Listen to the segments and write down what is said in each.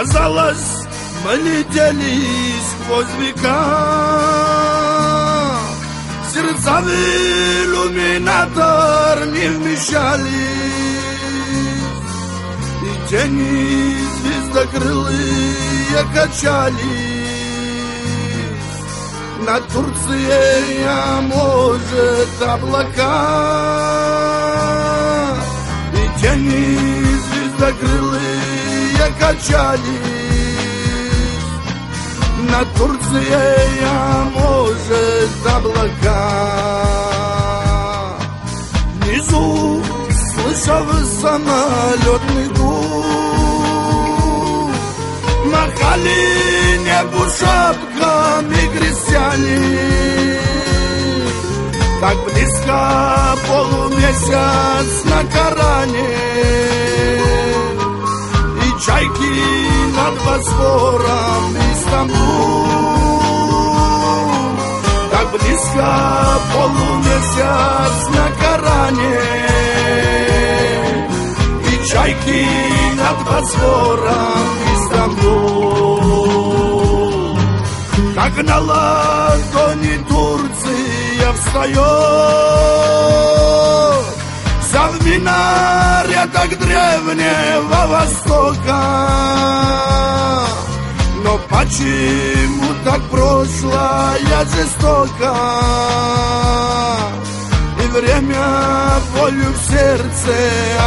Казалось, мы летели сквозь века, сердца в иллюминатор не вмещались, и тени звездокрылые качались над Турцией, а может, облака, и тени звездокрылые качались над Турцией, а может, облака. Внизу, слышав самолетный гул, махали небу шапками крестьяне. Так близко полумесяц на Коране, и чайки над Босфором и Стамбул. Так близко полумесяц на Коране, и чайки над Босфором и Стамбул. Как на ладони Турция встает, вся в минаретах древнего Востока. Но почему так прошлое жестоко, и время болью в сердце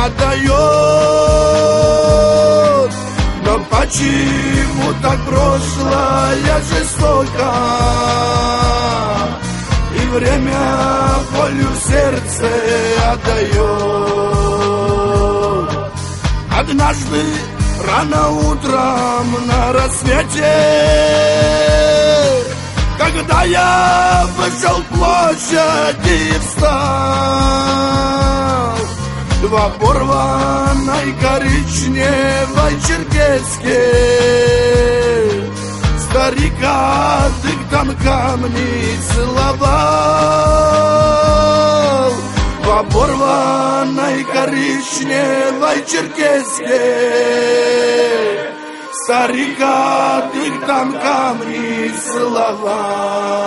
отдает? Но почему так прошлое жестоко, и время болью в сердце отдает? Однажды рано утром на рассвете, когда я вышел к площади и встал в оборванной коричневой черкеске, старика дыктом камни целовал. В оборванной коричневой черкеске старика дыктом камни целовал.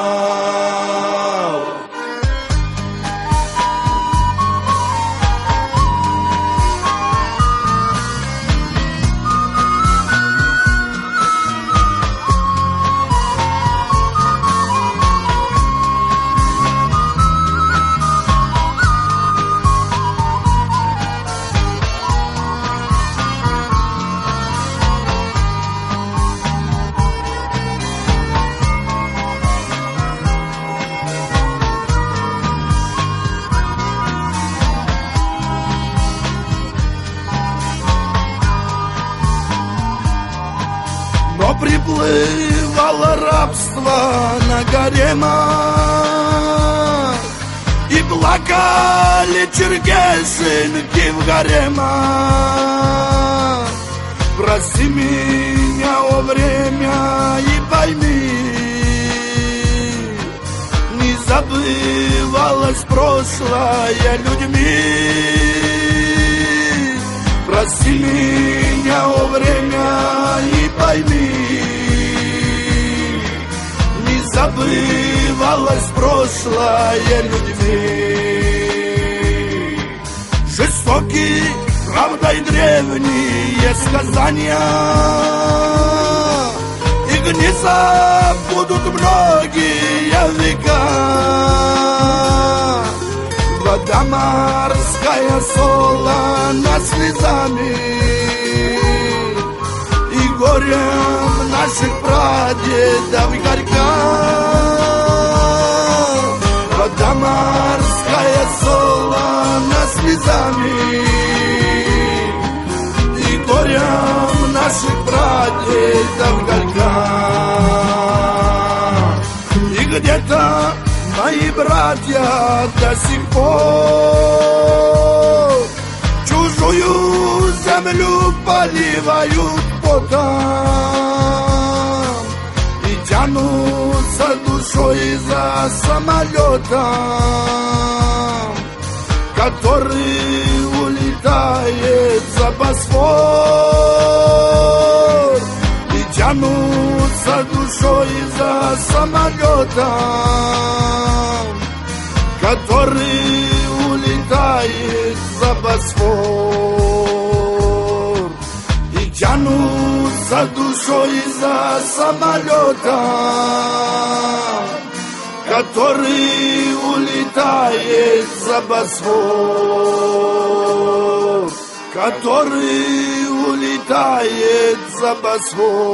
Но приплывало рабство на гаремах, и плакали черкешенки в гаремах. Прости меня, о время, и пойми, не забывалось прошлое людьми. Прости меня, о время, и пойми, не забывалось прошлое людьми. Жестокие, правдой древние сказания, их не забудут многие века. Вода морская солона слезами, и горем наших прадедов горька. Вода морская солона слезами, и горем наших прадедов горька. И где-то мои братья до сих пор чужую землю поливают потом и тянутся душой за самолетом, который улетает за Босфор. тянутся душой за самолетом, который улетает за Босфор. И тянутся душой за самолетом, который улетает за Босфор, который улетает за Босфор.